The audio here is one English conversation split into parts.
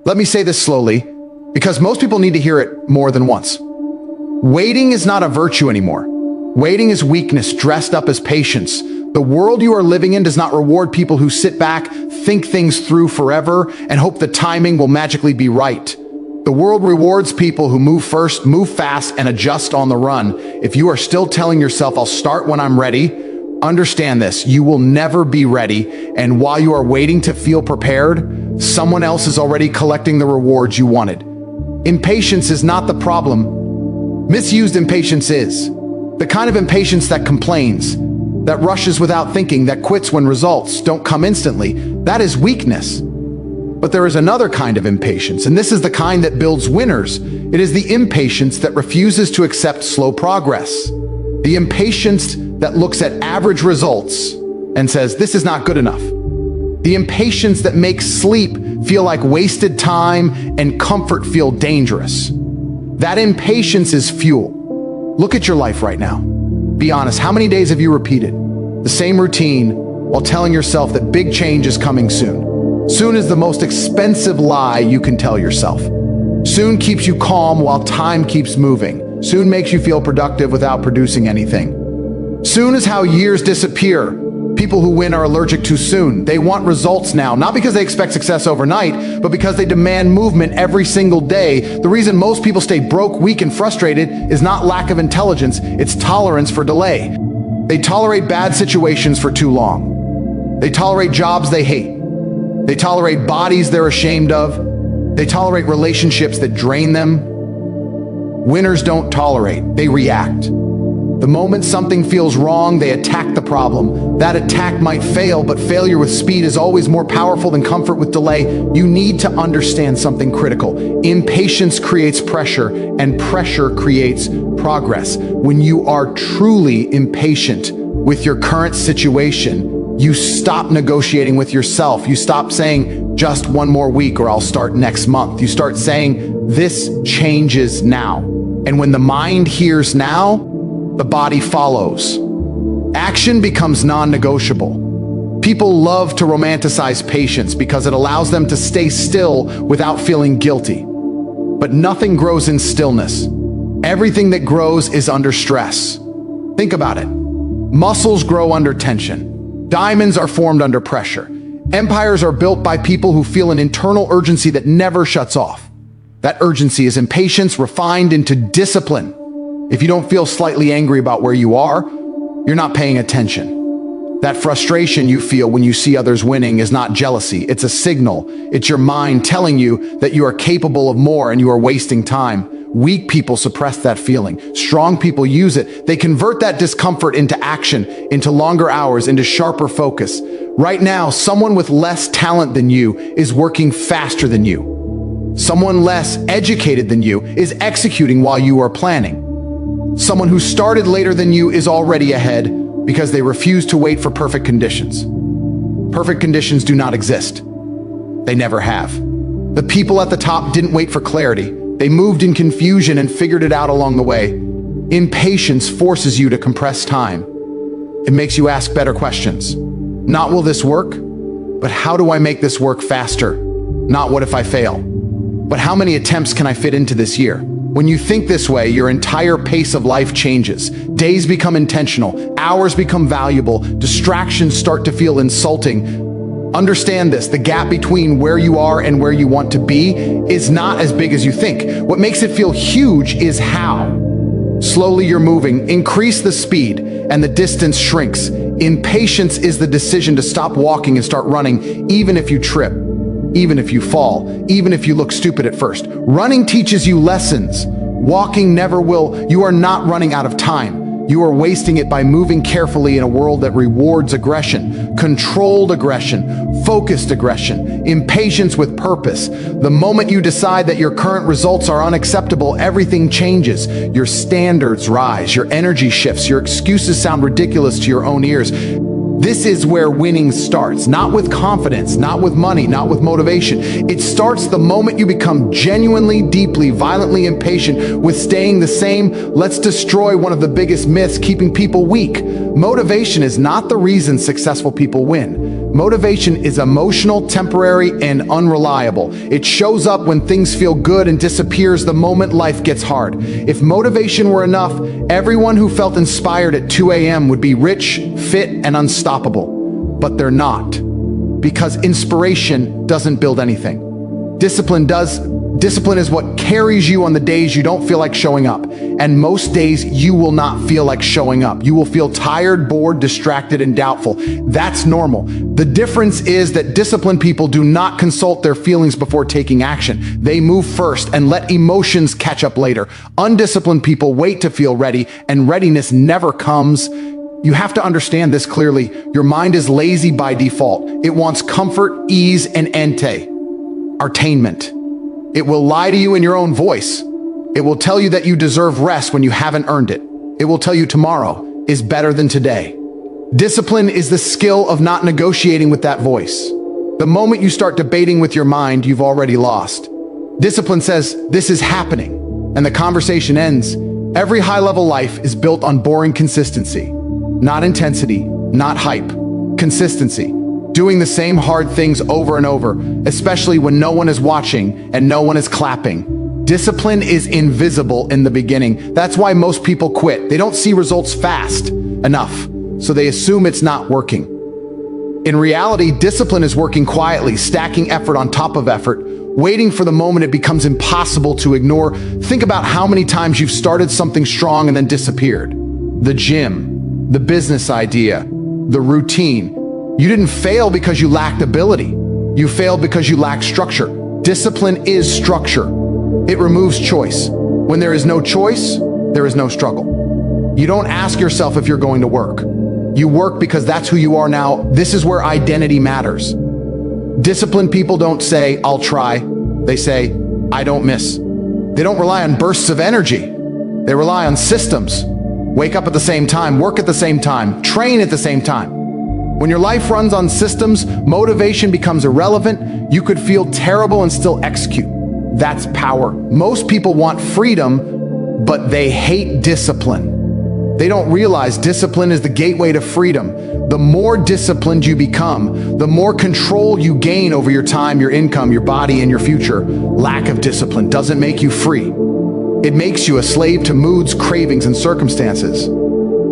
Let me say this slowly, because most people need to hear it more than once. Waiting is not a virtue anymore. Waiting is weakness dressed up as patience. The world you are living in does not reward people who sit back, think things through forever, and hope the timing will magically be right. The world rewards people who move first, move fast, and adjust on the run. If you are still telling yourself, "I'll start when I'm ready," understand this, you will never be ready, and while you are waiting to feel prepared, someone else is already collecting the rewards you wanted. Impatience is not the problem. Misused impatience is. The kind of impatience that complains, that rushes without thinking, that quits when results don't come instantly, that is weakness. But there is another kind of impatience, and this is the kind that builds winners. It is the impatience that refuses to accept slow progress. The impatience that looks at average results and says, "This is not good enough." The impatience that makes sleep feel like wasted time and comfort feel dangerous. That impatience is fuel. Look at your life right now. Be honest, how many days have you repeated the same routine while telling yourself that big change is coming soon? Soon is the most expensive lie you can tell yourself. Soon keeps you calm while time keeps moving. Soon makes you feel productive without producing anything. Soon is how years disappear. People who win are allergic to soon. They want results now, not because they expect success overnight, but because they demand movement every single day. The reason most people stay broke, weak, and frustrated is not lack of intelligence, it's tolerance for delay. They tolerate bad situations for too long. They tolerate jobs they hate. They tolerate bodies they're ashamed of. They tolerate relationships that drain them. Winners don't tolerate, they react. The moment something feels wrong, they attack the problem. That attack might fail, but failure with speed is always more powerful than comfort with delay. You need to understand something critical. Impatience creates pressure, and pressure creates progress. When you are truly impatient with your current situation, you stop negotiating with yourself. You stop saying, "Just one more week or I'll start next month." You start saying, "This changes now." And when the mind hears now, the body follows. Action becomes non-negotiable. People love to romanticize patience because it allows them to stay still without feeling guilty. But nothing grows in stillness. Everything that grows is under stress. Think about it. Muscles grow under tension. Diamonds are formed under pressure. Empires are built by people who feel an internal urgency that never shuts off. That urgency is impatience refined into discipline. If you don't feel slightly angry about where you are, you're not paying attention. That frustration you feel when you see others winning is not jealousy, it's a signal. It's your mind telling you that you are capable of more and you are wasting time. Weak people suppress that feeling. Strong people use it. They convert that discomfort into action, into longer hours, into sharper focus. Right now, someone with less talent than you is working faster than you. Someone less educated than you is executing while you are planning. Someone who started later than you is already ahead because they refuse to wait for perfect conditions. Perfect conditions do not exist. They never have. The people at the top didn't wait for clarity. They moved in confusion and figured it out along the way. Impatience forces you to compress time. It makes you ask better questions. Not will this work, but how do I make this work faster? Not what if I fail, but how many attempts can I fit into this year? When you think this way, your entire pace of life changes. Days become intentional, hours become valuable, distractions start to feel insulting. Understand this, the gap between where you are and where you want to be is not as big as you think. What makes it feel huge is how. Slowly you're moving, increase the speed, and the distance shrinks. Impatience is the decision to stop walking and start running, even if you trip. Even if you fall, even if you look stupid at first. Running teaches you lessons. Walking never will. You are not running out of time. You are wasting it by moving carefully in a world that rewards aggression, controlled aggression, focused aggression, impatience with purpose. The moment you decide that your current results are unacceptable, everything changes. Your standards rise, your energy shifts, your excuses sound ridiculous to your own ears. This is where winning starts, not with confidence, not with money, not with motivation. It starts the moment you become genuinely, deeply, violently impatient with staying the same. Let's destroy one of the biggest myths keeping people weak. Motivation is not the reason successful people win. Motivation is emotional, temporary, and unreliable. It shows up when things feel good and disappears the moment life gets hard. If motivation were enough, everyone who felt inspired at 2 a.m. would be rich, fit, and unstoppable. But they're not. Because inspiration doesn't build anything. Discipline does. Discipline is what carries you on the days you don't feel like showing up. And most days you will not feel like showing up. You will feel tired, bored, distracted, and doubtful. That's normal. The difference is that disciplined people do not consult their feelings before taking action. They move first and let emotions catch up later. Undisciplined people wait to feel ready, and readiness never comes. You have to understand this clearly. Your mind is lazy by default. It wants comfort, ease, and entertainment. It will lie to you in your own voice. It will tell you that you deserve rest when you haven't earned it. It will tell you tomorrow is better than today. Discipline is the skill of not negotiating with that voice. The moment you start debating with your mind, you've already lost. Discipline says, this is happening, and the conversation ends. Every high-level life is built on boring consistency. Not intensity, not hype. Consistency. Doing the same hard things over and over, especially when no one is watching and no one is clapping. Discipline is invisible in the beginning. That's why most people quit. They don't see results fast enough, so they assume it's not working. In reality, discipline is working quietly, stacking effort on top of effort, waiting for the moment it becomes impossible to ignore. Think about how many times you've started something strong and then disappeared. The gym, the business idea, the routine. You didn't fail because you lacked ability. You failed because you lacked structure. Discipline is structure. It removes choice. When there is no choice, there is no struggle. You don't ask yourself if you're going to work. You work because that's who you are now. This is where identity matters. Disciplined people don't say, I'll try. They say, I don't miss. They don't rely on bursts of energy. They rely on systems. Wake up at the same time, work at the same time, train at the same time. When your life runs on systems, motivation becomes irrelevant. You could feel terrible and still execute. That's power. Most people want freedom, but they hate discipline. They don't realize discipline is the gateway to freedom. The more disciplined you become, the more control you gain over your time, your income, your body, and your future. Lack of discipline doesn't make you free. It makes you a slave to moods, cravings, and circumstances.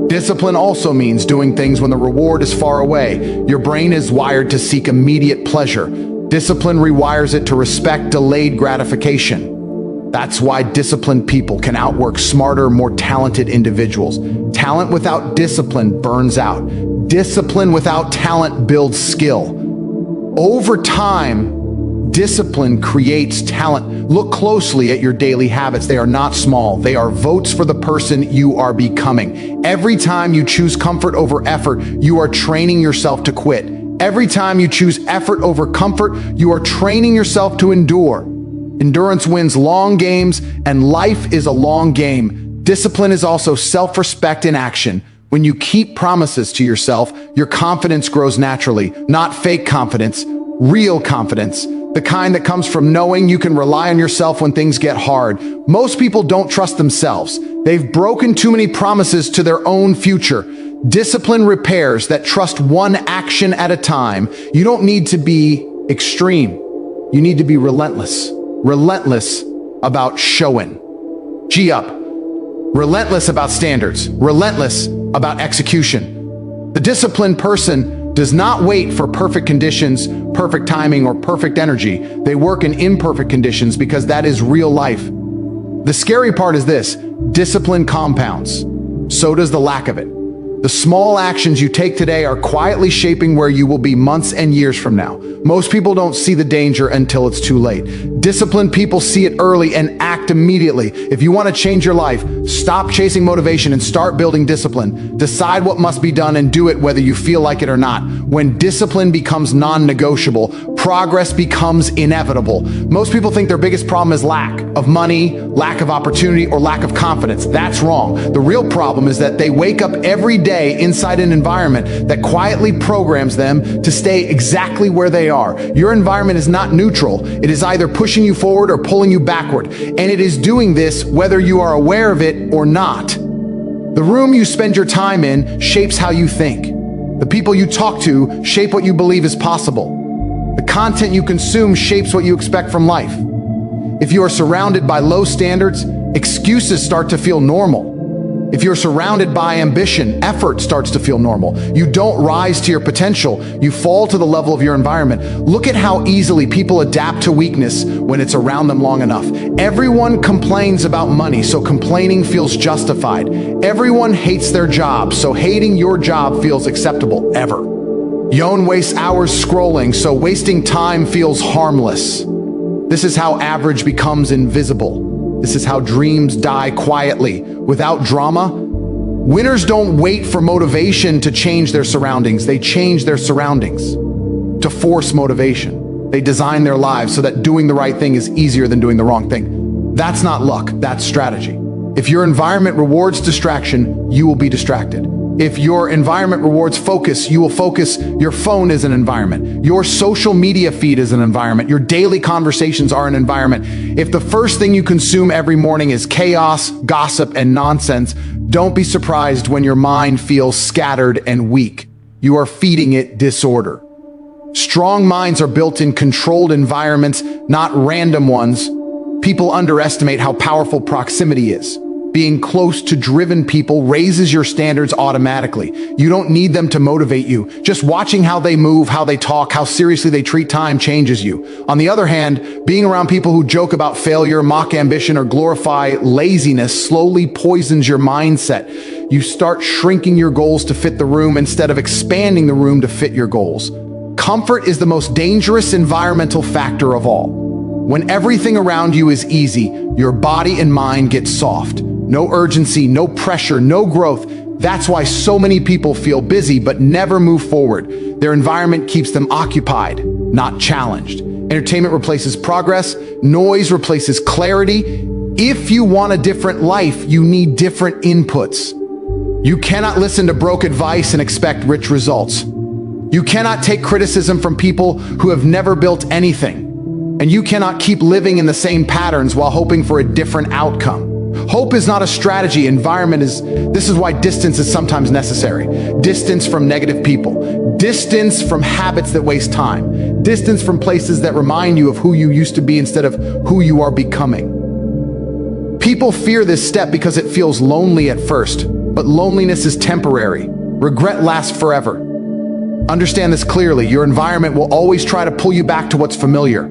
Discipline also means doing things when the reward is far away. Your brain is wired to seek immediate pleasure. Discipline rewires it to respect delayed gratification. That's why disciplined people can outwork smarter, more talented individuals. Talent without discipline burns out. Discipline without talent builds skill. Over time, discipline creates talent. Look closely at your daily habits. They are not small. They are votes for the person you are becoming. Every time you choose comfort over effort, you are training yourself to quit. Every time you choose effort over comfort, you are training yourself to endure. Endurance wins long games, and life is a long game. Discipline is also self-respect in action. When you keep promises to yourself, your confidence grows naturally. Not fake confidence, real confidence. The kind that comes from knowing you can rely on yourself when things get hard. Most people don't trust themselves. They've broken too many promises to their own future. Discipline repairs that trust one action at a time. You don't need to be extreme. You need to be relentless. Relentless about showing. G up. Relentless about standards. Relentless about execution. The disciplined person does not wait for perfect conditions, perfect timing, or perfect energy. They work in imperfect conditions because that is real life. The scary part is this: discipline compounds. So does the lack of it. The small actions you take today are quietly shaping where you will be months and years from now. Most people don't see the danger until it's too late. Disciplined people see it early and act immediately. If you want to change your life, stop chasing motivation and start building discipline. Decide what must be done and do it whether you feel like it or not. When discipline becomes non-negotiable, progress becomes inevitable. Most people think their biggest problem is lack of money, lack of opportunity, or lack of confidence. That's wrong. The real problem is that they wake up every day inside an environment that quietly programs them to stay exactly where they are. Your environment is not neutral. It is either pushing you forward or pulling you backward. And it is doing this whether you are aware of it or not. The room you spend your time in shapes how you think. The people you talk to shape what you believe is possible. The content you consume shapes what you expect from life. If you are surrounded by low standards, excuses start to feel normal. If you're surrounded by ambition, effort starts to feel normal. You don't rise to your potential, you fall to the level of your environment. Look at how easily people adapt to weakness when it's around them long enough. Everyone complains about money, so complaining feels justified. Everyone hates their job, so hating your job feels acceptable, ever. Yon wastes hours scrolling, so wasting time feels harmless. This is how average becomes invisible. This is how dreams die quietly, without drama. Winners don't wait for motivation to change their surroundings. They change their surroundings to force motivation. They design their lives so that doing the right thing is easier than doing the wrong thing. That's not luck, that's strategy. If your environment rewards distraction, you will be distracted. If your environment rewards focus, you will focus. Your phone is an environment. Your social media feed is an environment. Your daily conversations are an environment. If the first thing you consume every morning is chaos, gossip, and nonsense, don't be surprised when your mind feels scattered and weak. You are feeding it disorder. Strong minds are built in controlled environments, not random ones. People underestimate how powerful proximity is. Being close to driven people raises your standards automatically. You don't need them to motivate you. Just watching how they move, how they talk, how seriously they treat time changes you. On the other hand, being around people who joke about failure, mock ambition, or glorify laziness slowly poisons your mindset. You start shrinking your goals to fit the room instead of expanding the room to fit your goals. Comfort is the most dangerous environmental factor of all. When everything around you is easy, your body and mind get soft. No urgency, no pressure, no growth. That's why so many people feel busy but never move forward. Their environment keeps them occupied, not challenged. Entertainment replaces progress. Noise replaces clarity. If you want a different life, you need different inputs. You cannot listen to broke advice and expect rich results. You cannot take criticism from people who have never built anything. And you cannot keep living in the same patterns while hoping for a different outcome. Hope is not a strategy. This is why distance is sometimes necessary. Distance from negative people. Distance from habits that waste time. Distance from places that remind you of who you used to be instead of who you are becoming. People fear this step because it feels lonely at first, but loneliness is temporary. Regret lasts forever. Understand this clearly. Your environment will always try to pull you back to what's familiar.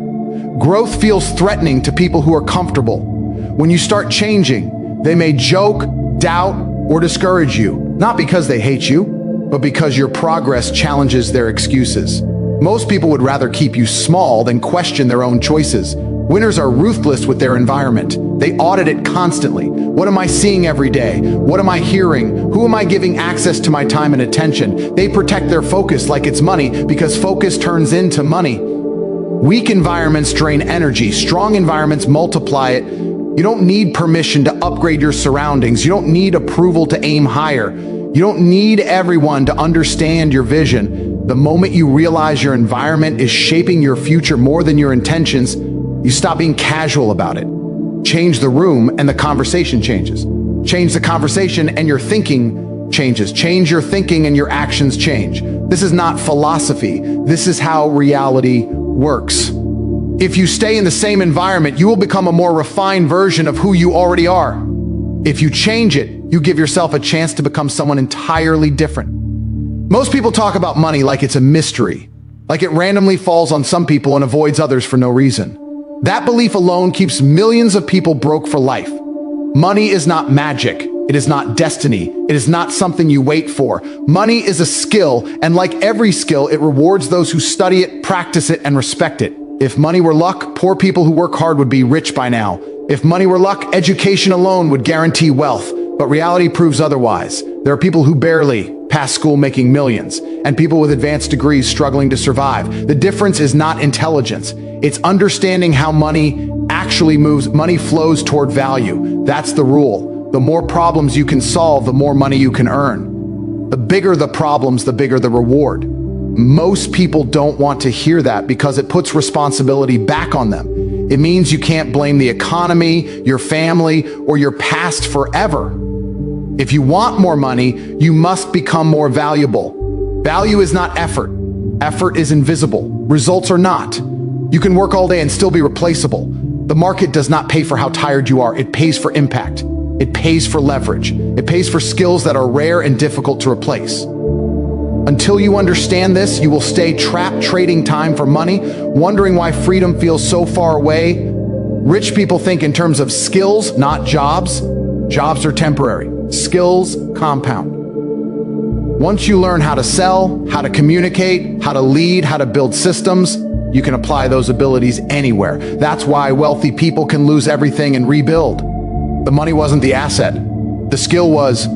Growth feels threatening to people who are comfortable. When you start changing, they may joke, doubt, or discourage you, not because they hate you, but because your progress challenges their excuses. Most people would rather keep you small than question their own choices. Winners are ruthless with their environment. They audit it constantly. What am I seeing every day? What am I hearing? Who am I giving access to my time and attention? They protect their focus like it's money because focus turns into money. Weak environments drain energy. Strong environments multiply it. You don't need permission to upgrade your surroundings. You don't need approval to aim higher. You don't need everyone to understand your vision. The moment you realize your environment is shaping your future more than your intentions, you stop being casual about it. Change the room and the conversation changes. Change the conversation and your thinking changes. Change your thinking and your actions change. This is not philosophy. This is how reality works. If you stay in the same environment, you will become a more refined version of who you already are. If you change it, you give yourself a chance to become someone entirely different. Most people talk about money like it's a mystery, like it randomly falls on some people and avoids others for no reason. That belief alone keeps millions of people broke for life. Money is not magic. It is not destiny. It is not something you wait for. Money is a skill, and like every skill, it rewards those who study it, practice it, and respect it. If money were luck, poor people who work hard would be rich by now. If money were luck, education alone would guarantee wealth. But reality proves otherwise. There are people who barely pass school making millions, and people with advanced degrees struggling to survive. The difference is not intelligence. It's understanding how money actually moves. Money flows toward value. That's the rule. The more problems you can solve, the more money you can earn. The bigger the problems, the bigger the reward. Most people don't want to hear that because it puts responsibility back on them. It means you can't blame the economy, your family, or your past forever. If you want more money, you must become more valuable. Value is not effort. Effort is invisible. Results are not. You can work all day and still be replaceable. The market does not pay for how tired you are. It pays for impact. It pays for leverage. It pays for skills that are rare and difficult to replace. Until you understand this, you will stay trapped trading time for money, wondering why freedom feels so far away. Rich people think in terms of skills, not jobs. Jobs are temporary. Skills compound. Once you learn how to sell, how to communicate, how to lead, how to build systems, you can apply those abilities anywhere. That's why wealthy people can lose everything and rebuild. The money wasn't the asset. The skill was.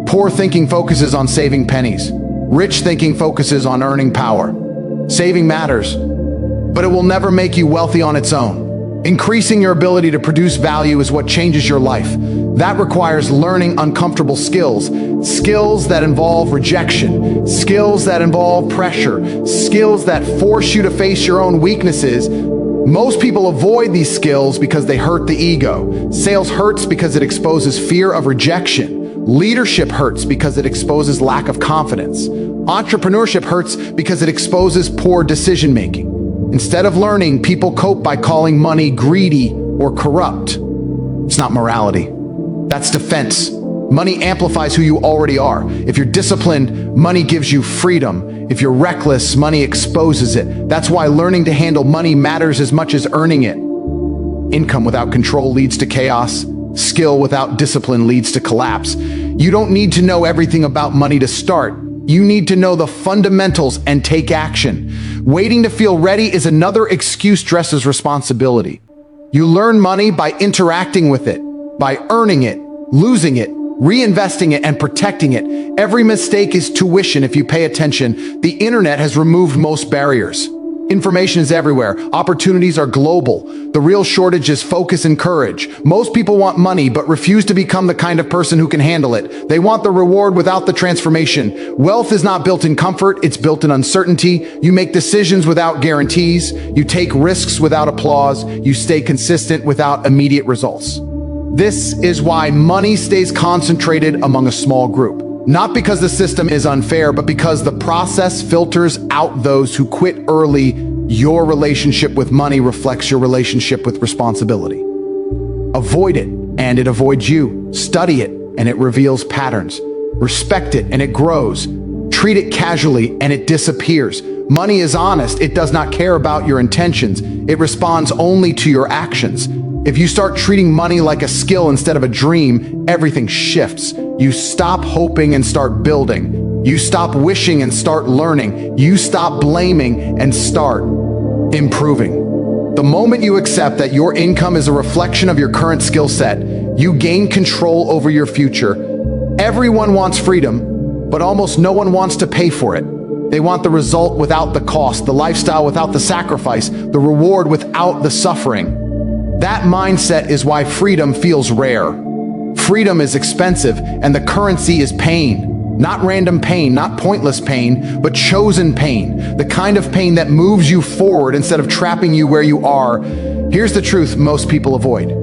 Poor thinking focuses on saving pennies. Rich thinking focuses on earning power. Saving matters, but it will never make you wealthy on its own. Increasing your ability to produce value is what changes your life. That requires learning uncomfortable skills, skills that involve rejection, skills that involve pressure, skills that force you to face your own weaknesses. Most people avoid these skills because they hurt the ego. Sales hurts because it exposes fear of rejection. Leadership hurts because it exposes lack of confidence. Entrepreneurship hurts because it exposes poor decision-making. Instead of learning, people cope by calling money greedy or corrupt. It's not morality. That's defense. Money amplifies who you already are. If you're disciplined, money gives you freedom. If you're reckless, money exposes it. That's why learning to handle money matters as much as earning it. Income without control leads to chaos. Skill without discipline leads to collapse. You don't need to know everything about money to start. You need to know the fundamentals and take action. Waiting to feel ready is another excuse dressed as responsibility. You learn money by interacting with it, by earning it, losing it, reinvesting it, and protecting it. Every mistake is tuition if you pay attention. The internet has removed most barriers. Information is everywhere. Opportunities are global. The real shortage is focus and courage. Most people want money but refuse to become the kind of person who can handle it. They want the reward without the transformation. Wealth is not built in comfort, it's built in uncertainty. You make decisions without guarantees. You take risks without applause. You stay consistent without immediate results. This is why money stays concentrated among a small group. Not because the system is unfair, but because the process filters out those who quit early. Your relationship with money reflects your relationship with responsibility. Avoid it, and it avoids you. Study it, and it reveals patterns. Respect it, and it grows. Treat it casually, and it disappears. Money is honest. It does not care about your intentions. It responds only to your actions. If you start treating money like a skill instead of a dream, everything shifts. You stop hoping and start building. You stop wishing and start learning. You stop blaming and start improving. The moment you accept that your income is a reflection of your current skill set, you gain control over your future. Everyone wants freedom, but almost no one wants to pay for it. They want the result without the cost, the lifestyle without the sacrifice, the reward without the suffering. That mindset is why freedom feels rare. Freedom is expensive, and the currency is pain. Not random pain, not pointless pain, but chosen pain. The kind of pain that moves you forward instead of trapping you where you are. Here's the truth most people avoid.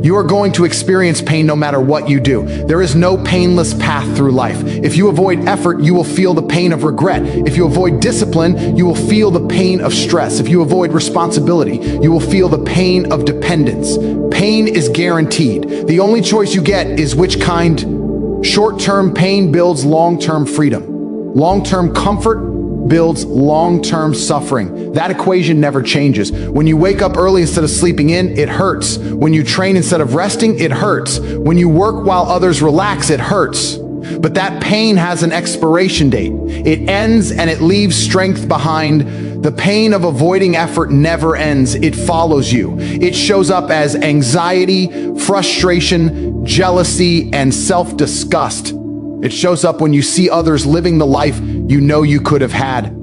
You are going to experience pain no matter what you do. There is no painless path through life. If you avoid effort, you will feel the pain of regret. If you avoid discipline, you will feel the pain of stress. If you avoid responsibility, you will feel the pain of dependence. Pain is guaranteed. The only choice you get is which kind. Short-term pain builds long-term freedom. Long-term comfort builds long-term suffering. That equation never changes. When you wake up early instead of sleeping in, it hurts. When you train instead of resting, it hurts. When you work while others relax, it hurts. But that pain has an expiration date. It ends and it leaves strength behind. The pain of avoiding effort never ends. It follows you. It shows up as anxiety, frustration, jealousy, and self-disgust. It shows up when you see others living the life you know you could have had.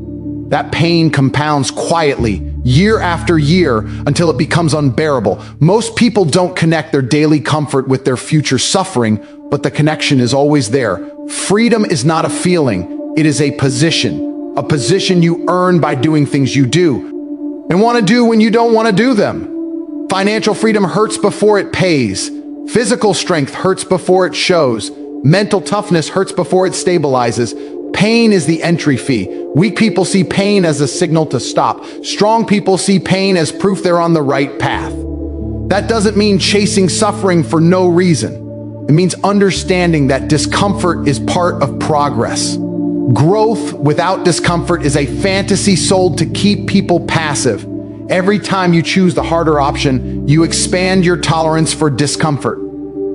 That pain compounds quietly, year after year, until it becomes unbearable. Most people don't connect their daily comfort with their future suffering, but the connection is always there. Freedom is not a feeling, it is a position you earn by doing things you do and want to do when you don't want to do them. Financial freedom hurts before it pays. Physical strength hurts before it shows. Mental toughness hurts before it stabilizes. Pain is the entry fee. Weak people see pain as a signal to stop. Strong people see pain as proof they're on the right path. That doesn't mean chasing suffering for no reason. It means understanding that discomfort is part of progress. Growth without discomfort is a fantasy sold to keep people passive. Every time you choose the harder option, you expand your tolerance for discomfort.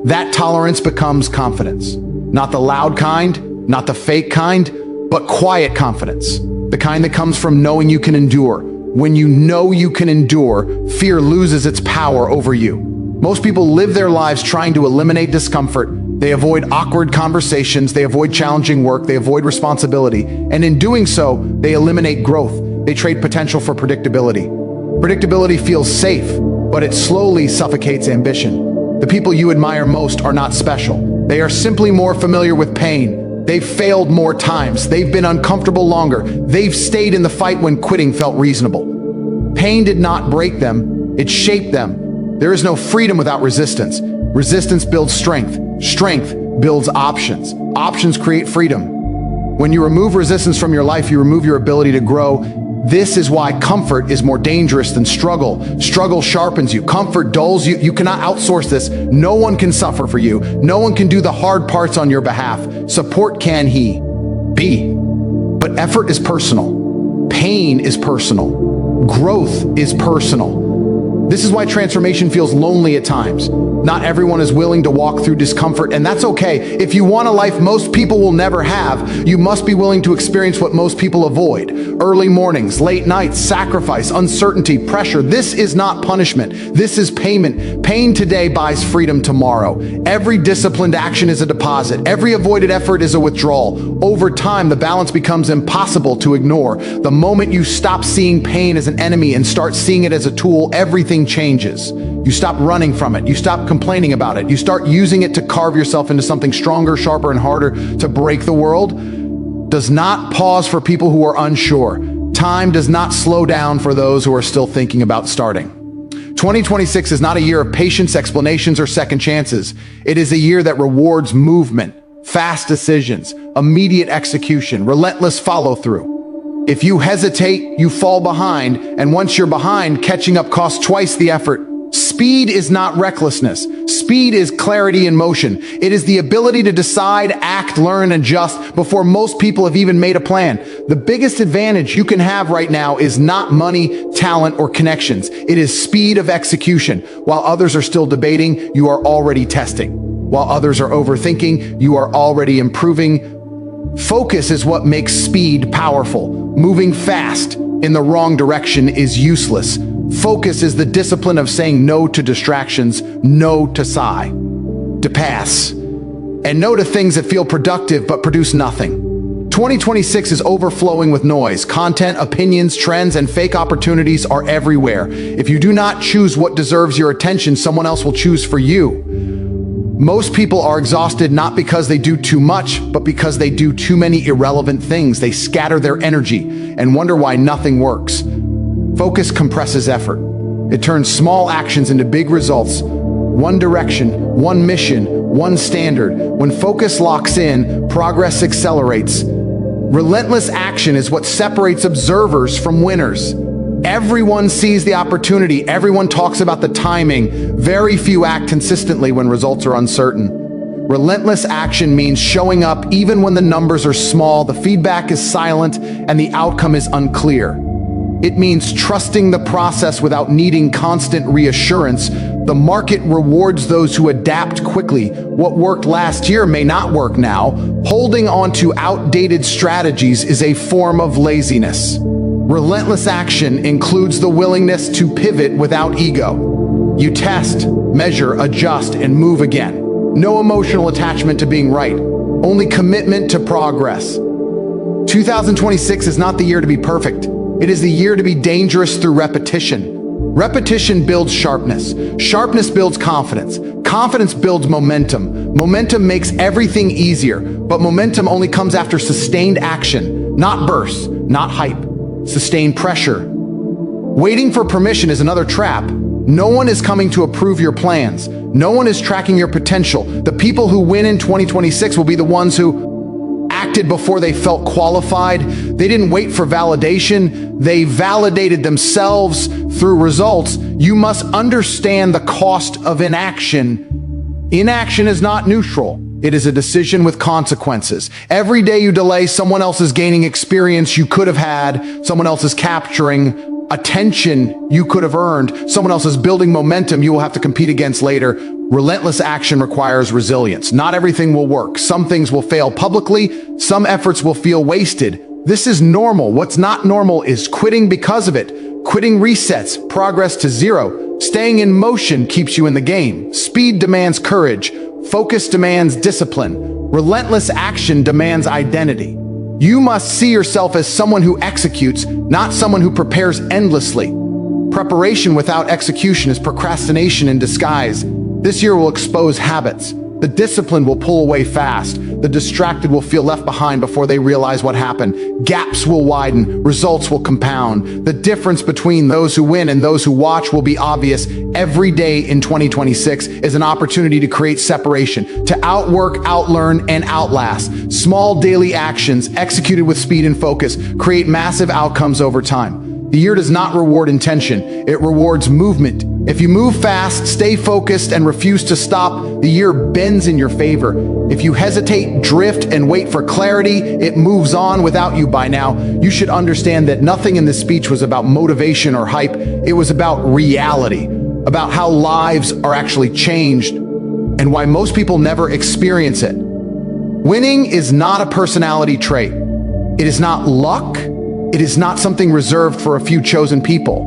That tolerance becomes confidence. Not the loud kind, not the fake kind, but quiet confidence. The kind that comes from knowing you can endure. When you know you can endure, fear loses its power over you. Most people live their lives trying to eliminate discomfort. They avoid awkward conversations, they avoid challenging work, they avoid responsibility, and in doing so, they eliminate growth. They trade potential for predictability. Predictability feels safe, but it slowly suffocates ambition. The people you admire most are not special. They are simply more familiar with pain. They've failed more times. They've been uncomfortable longer. They've stayed in the fight when quitting felt reasonable. Pain did not break them, it shaped them. There is no freedom without resistance. Resistance builds strength. Strength builds options. Options create freedom. When you remove resistance from your life, you remove your ability to grow. This is why comfort is more dangerous than struggle. Struggle sharpens you. Comfort dulls you. You cannot outsource this. No one can suffer for you. No one can do the hard parts on your behalf. Support can he be. But effort is personal. Pain is personal. Growth is personal. This is why transformation feels lonely at times. Not everyone is willing to walk through discomfort, and that's okay. If you want a life most people will never have, you must be willing to experience what most people avoid. Early mornings, late nights, sacrifice, uncertainty, pressure. This is not punishment. This is payment. Pain today buys freedom tomorrow. Every disciplined action is a deposit. Every avoided effort is a withdrawal. Over time, the balance becomes impossible to ignore. The moment you stop seeing pain as an enemy and start seeing it as a tool, everything changes. You stop running from it. You stop complaining about it. You start using it to carve yourself into something stronger, sharper, and harder to break the world. Does not pause for people who are unsure. Time does not slow down for those who are still thinking about starting. 2026 is not a year of patience, explanations, or second chances. It is a year that rewards movement, fast decisions, immediate execution, relentless follow-through. If you hesitate, you fall behind, and once you're behind, catching up costs twice the effort. Speed is not recklessness. Speed is clarity in motion. It is the ability to decide, act, learn, and adjust before most people have even made a plan. The biggest advantage you can have right now is not money, talent, or connections. It is speed of execution. While others are still debating, you are already testing. While others are overthinking, you are already improving. Focus is what makes speed powerful. Moving fast in the wrong direction is useless. Focus is the discipline of saying no to distractions, no to sigh, to pass, and no to things that feel productive but produce nothing. 2026 is overflowing with noise. Content, opinions, trends, and fake opportunities are everywhere. If you do not choose what deserves your attention, someone else will choose for you. Most people are exhausted not because they do too much, but because they do too many irrelevant things. They scatter their energy and wonder why nothing works. Focus compresses effort. It turns small actions into big results. One direction, one mission, one standard. When focus locks in, progress accelerates. Relentless action is what separates observers from winners. Everyone sees the opportunity. Everyone talks about the timing. Very few act consistently when results are uncertain. Relentless action means showing up even when the numbers are small, the feedback is silent, and the outcome is unclear. It means trusting the process without needing constant reassurance. The market rewards those who adapt quickly. What worked last year may not work now. Holding on to outdated strategies is a form of laziness. Relentless action includes the willingness to pivot without ego. You test, measure, adjust, and move again. No emotional attachment to being right, only commitment to progress. 2026 is not the year to be perfect. It is the year to be dangerous through repetition. Repetition builds sharpness. Sharpness builds confidence. Confidence builds momentum. Momentum makes everything easier, but momentum only comes after sustained action, not bursts, not hype. Sustained pressure. Waiting for permission is another trap. No one is coming to approve your plans. No one is tracking your potential. The people who win in 2026 will be the ones who acted before they felt qualified. They didn't wait for validation. They validated themselves through results. You must understand the cost of inaction. Inaction is not neutral. It is a decision with consequences. Every day you delay, someone else is gaining experience you could have had. Someone else is capturing attention you could have earned. Someone else is building momentum you will have to compete against later. Relentless action requires resilience. Not everything will work. Some things will fail publicly. Some efforts will feel wasted. This is normal. What's not normal is quitting because of it. Quitting resets progress to zero. Staying in motion keeps you in the game. Speed demands courage. Focus demands discipline. Relentless action demands identity. You must see yourself as someone who executes, not someone who prepares endlessly. Preparation without execution is procrastination in disguise. This year will expose habits. The disciplined will pull away fast. The distracted will feel left behind before they realize what happened. Gaps will widen. Results will compound. The difference between those who win and those who watch will be obvious. Every day in 2026 is an opportunity to create separation, to outwork, outlearn, and outlast. Small daily actions executed with speed and focus create massive outcomes over time. The year does not reward intention, it rewards movement. If you move fast, stay focused, and refuse to stop, the year bends in your favor. If you hesitate, drift, and wait for clarity, it moves on without you by now. You should understand that nothing in this speech was about motivation or hype. It was about reality, about how lives are actually changed, and why most people never experience it. Winning is not a personality trait. It is not luck. It is not something reserved for a few chosen people.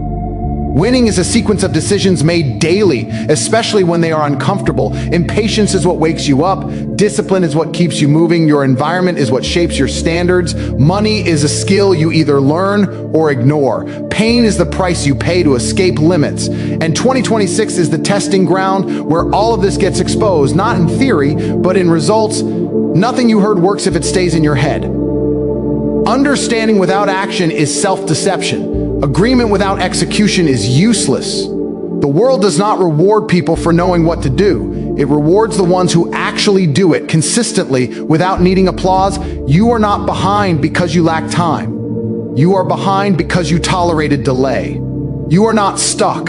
Winning is a sequence of decisions made daily, especially when they are uncomfortable. Impatience is what wakes you up. Discipline is what keeps you moving. Your environment is what shapes your standards. Money is a skill you either learn or ignore. Pain is the price you pay to escape limits. And 2026 is the testing ground where all of this gets exposed, not in theory, but in results. Nothing you heard works if it stays in your head. Understanding without action is self-deception. Agreement without execution is useless. The world does not reward people for knowing what to do. It rewards the ones who actually do it consistently without needing applause. You are not behind because you lack time. You are behind because you tolerated delay. You are not stuck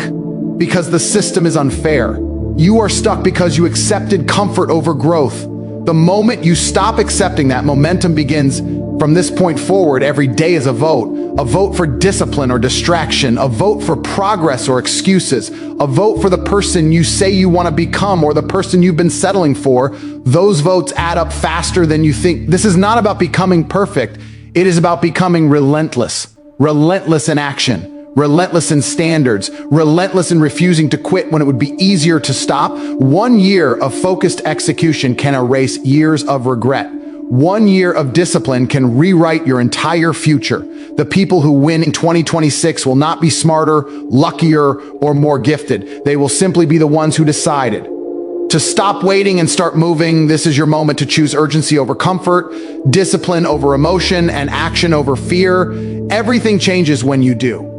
because the system is unfair. You are stuck because you accepted comfort over growth. The moment you stop accepting that, momentum begins. From this point forward, every day is a vote for discipline or distraction, a vote for progress or excuses, a vote for the person you say you want to become or the person you've been settling for. Those votes add up faster than you think. This is not about becoming perfect. It is about becoming relentless in action, relentless in standards, relentless in refusing to quit when it would be easier to stop. 1 year of focused execution can erase years of regret. 1 year of discipline can rewrite your entire future. The people who win in 2026 will not be smarter, luckier, or more gifted. They will simply be the ones who decided to stop waiting and start moving. This is your moment to choose urgency over comfort, discipline over emotion, and action over fear. Everything changes when you do.